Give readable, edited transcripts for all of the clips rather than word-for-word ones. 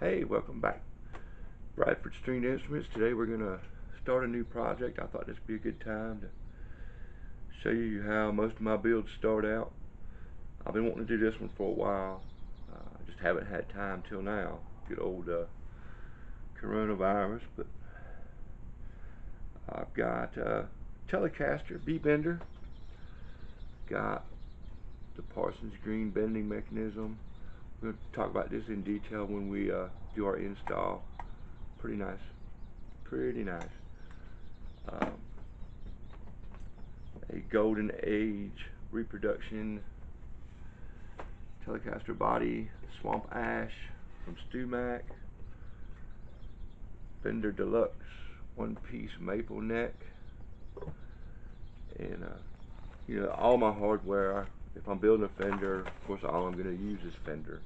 Hey, welcome back. Bradford String Instruments. Today we're going to start a new project. I thought this would be a good time to show you how most of my builds start out. I've been wanting to do this one for a while. I just haven't had time till now. Good old coronavirus. But I've got Telecaster B bender. Got the Parsons Green bending mechanism. We're going to talk about this in detail when we do our install. Pretty nice. Pretty nice. A golden age reproduction Telecaster body, Swamp Ash from Mac. Fender Deluxe one-piece maple neck, and all my hardware. If I'm building a Fender, of course, all I'm going to use is Fender.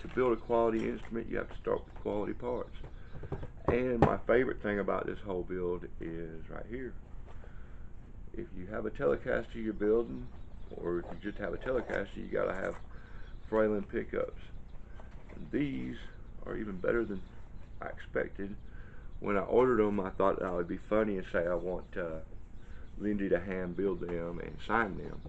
To build a quality instrument, you have to start with quality parts. And my favorite thing about this whole build is right here. If you have a Telecaster you're building, or if you just have a Telecaster, you gotta have Fralin pickups. And these are even better than I expected. When I ordered them, I thought that would be funny and say I want Lindy to hand build them and sign them.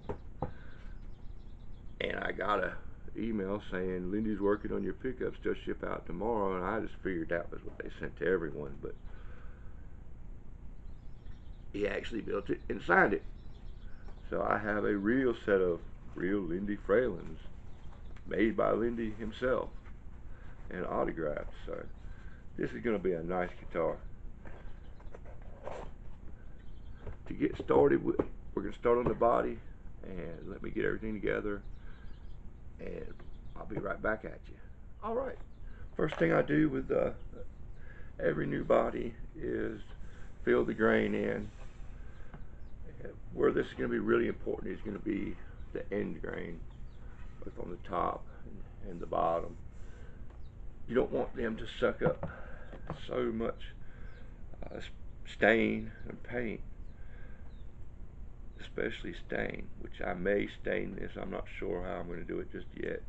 And I got a email saying Lindy's working on your pickups, they'll ship out tomorrow, and I just figured that was what they sent to everyone, but he actually built it and signed it. So I have a real set of real Lindy Fralins made by Lindy himself and autographed. So this is going to be a nice guitar. To get started with, we're going to start on the body, and let me get everything together, and I'll be right back at you. Alright, first thing I do with every new body is fill the grain in. Where this is going to be really important is going to be the end grain, both on the top and the bottom. You don't want them to suck up so much stain and paint, especially stain, which I may stain this. I'm not sure how I'm going to do it just yet.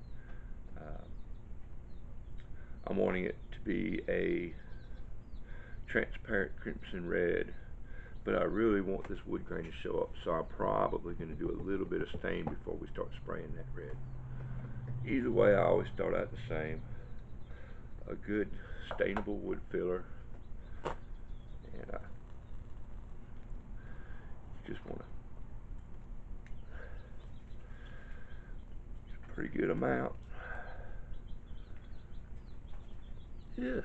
I'm wanting it to be a transparent crimson red, but I really want this wood grain to show up, so I'm probably going to do a little bit of stain before we start spraying that red. Either way, I always start out the same. A good stainable wood filler, and you just want a pretty good amount. Yeah.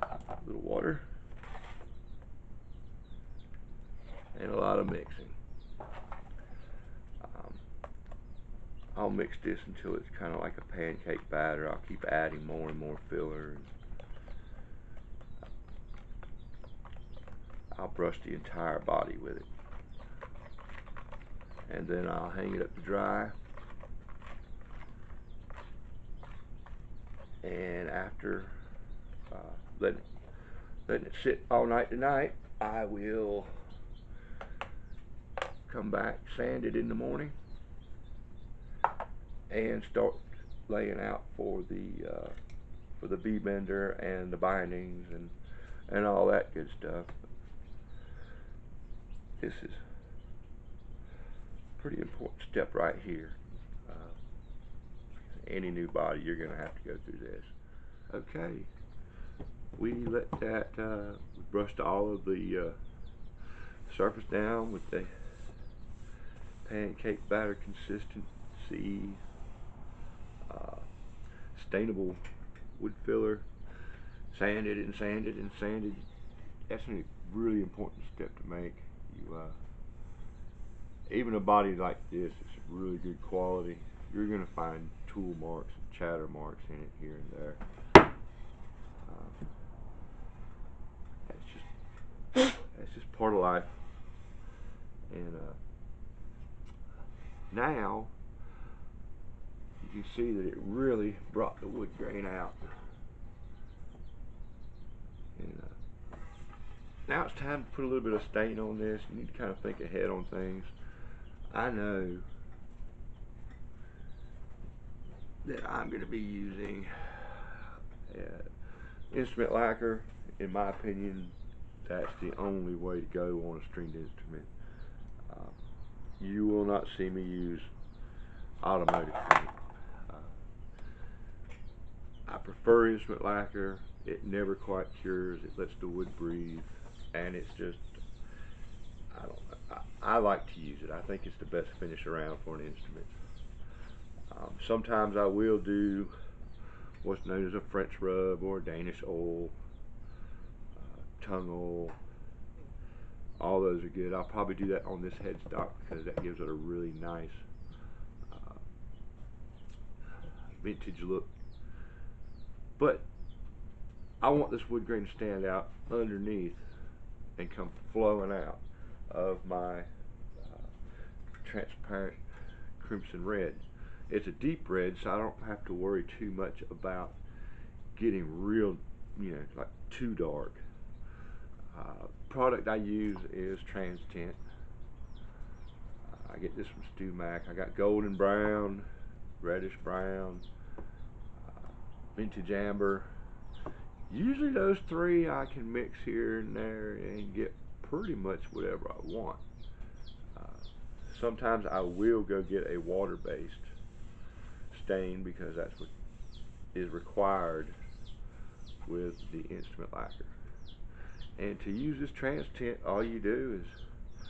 A little water and a lot of mixing. I'll mix this until it's kind of like a pancake batter. I'll keep adding more and more filler. I'll brush the entire body with it, and then I'll hang it up to dry. And after letting it sit all night tonight, I will come back, sand it in the morning, and start laying out for the B bender and the bindings and all that good stuff. This is a pretty important step right here. Any new body, you're going to have to go through this. Okay, we let that, we brushed all of the surface down with the pancake batter consistency, stainable wood filler, sanded and sanded and sanded. That's a really important step to make. Even a body like this is really good quality. You're going to find tool marks and chatter marks in it here and there. That's just part of life. And now you can see that it really brought the wood grain out. And now it's time to put a little bit of stain on this. You need to kind of think ahead on things. I know that I'm going to be using instrument lacquer. In my opinion, that's the only way to go on a stringed instrument. Uh, you will not see me use automotive paint. Uh, I prefer instrument lacquer. It never quite cures. It lets the wood breathe, and it's just, I don't know. I like to use it. I think it's the best finish around for an instrument. Sometimes I will do what's known as a French rub or Danish oil, tongue oil. All those are good. I'll probably do that on this headstock because that gives it a really nice uh, vintage look. But I want this wood grain to stand out underneath and come flowing out of my transparent crimson red. It's a deep red, so I don't have to worry too much about getting real, like too dark. Product I use is Trans Tint. I get this from Stu Mac. I got golden brown, reddish brown, vintage amber. Usually those three I can mix here and there and get pretty much whatever I want. Sometimes I will go get a water-based stain because that's what is required with the instrument lacquer. And to use this Trans Tint, all you do is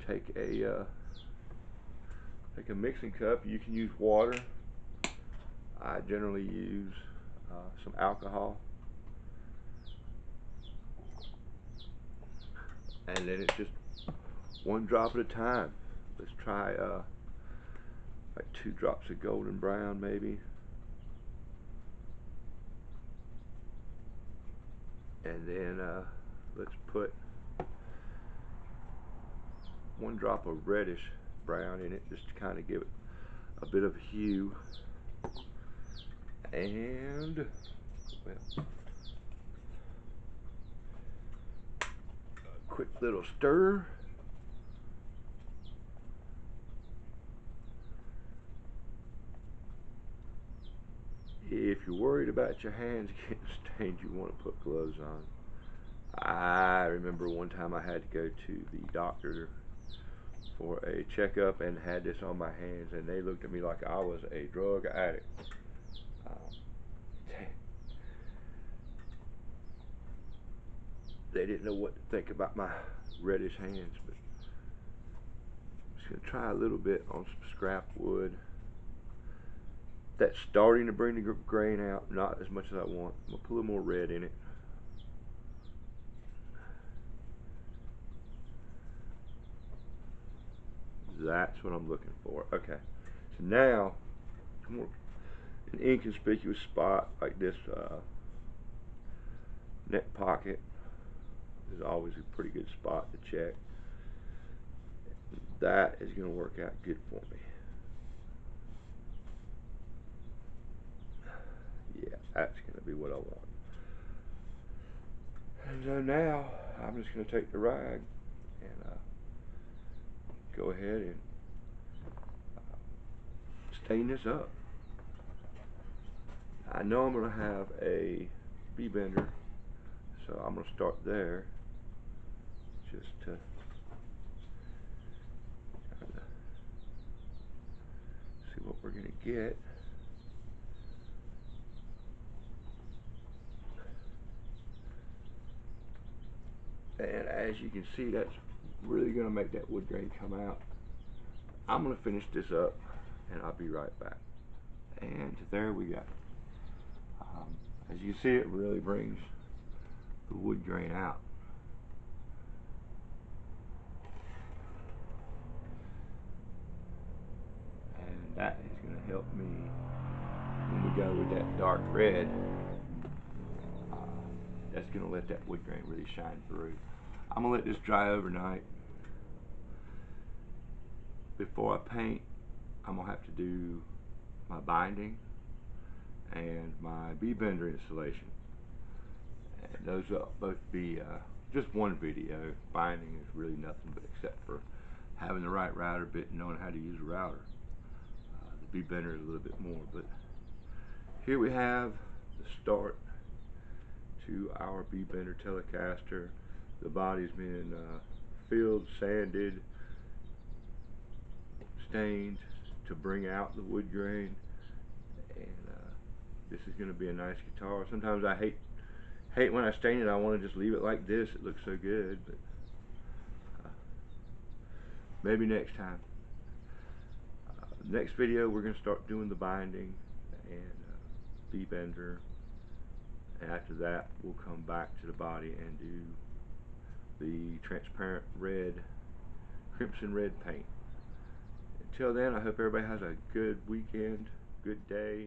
take a mixing cup. You can use water. I generally use some alcohol, and then it's just one drop at a time. Let's try like 2 drops of golden brown maybe, and then let's put 1 drop of reddish brown in it just to kind of give it a bit of hue. And well, a quick little stir. If you're worried about your hands getting stained, you want to put gloves on. I remember one time I had to go to the doctor for a checkup and had this on my hands, and they looked at me like I was a drug addict. They didn't know what to think about my reddish hands, but I'm just going to try a little bit on some scrap wood. That's starting to bring the grain out, not as much as I want. I'm going to put a little more red in it. That's what I'm looking for. Okay, so now an inconspicuous spot like this neck pocket is always a pretty good spot to check. That is going to work out good for me. Yeah, that's going to be what I want. And so now I'm just going to take the rag and go ahead and stain this up. I know I'm going to have a bee bender, so I'm going to start there just to kind of see what we're going to get. And as you can see, that's really going to make that wood grain come out. I'm going to finish this up and I'll be right back. And there we go. As you see, it really brings the wood grain out. And that is going to help me when we go with that dark red. That's going to let that wood grain really shine through. I'm going to let this dry overnight. Before I paint, I'm going to have to do my binding and my bee bender installation. And those will both be just one video. Binding is really nothing but except for having the right router bit and knowing how to use a router. The bee bender is a little bit more, but here we have the start to our B-bender Telecaster. The body's been filled, sanded, stained to bring out the wood grain, and this is going to be a nice guitar. Sometimes I hate when I stain it. I want to just leave it like this. It looks so good, but maybe next time. Next video we're going to start doing the binding and B-bender. After that we'll come back to the body and do the transparent red, crimson red paint. Until then, I hope everybody has a good weekend, good day.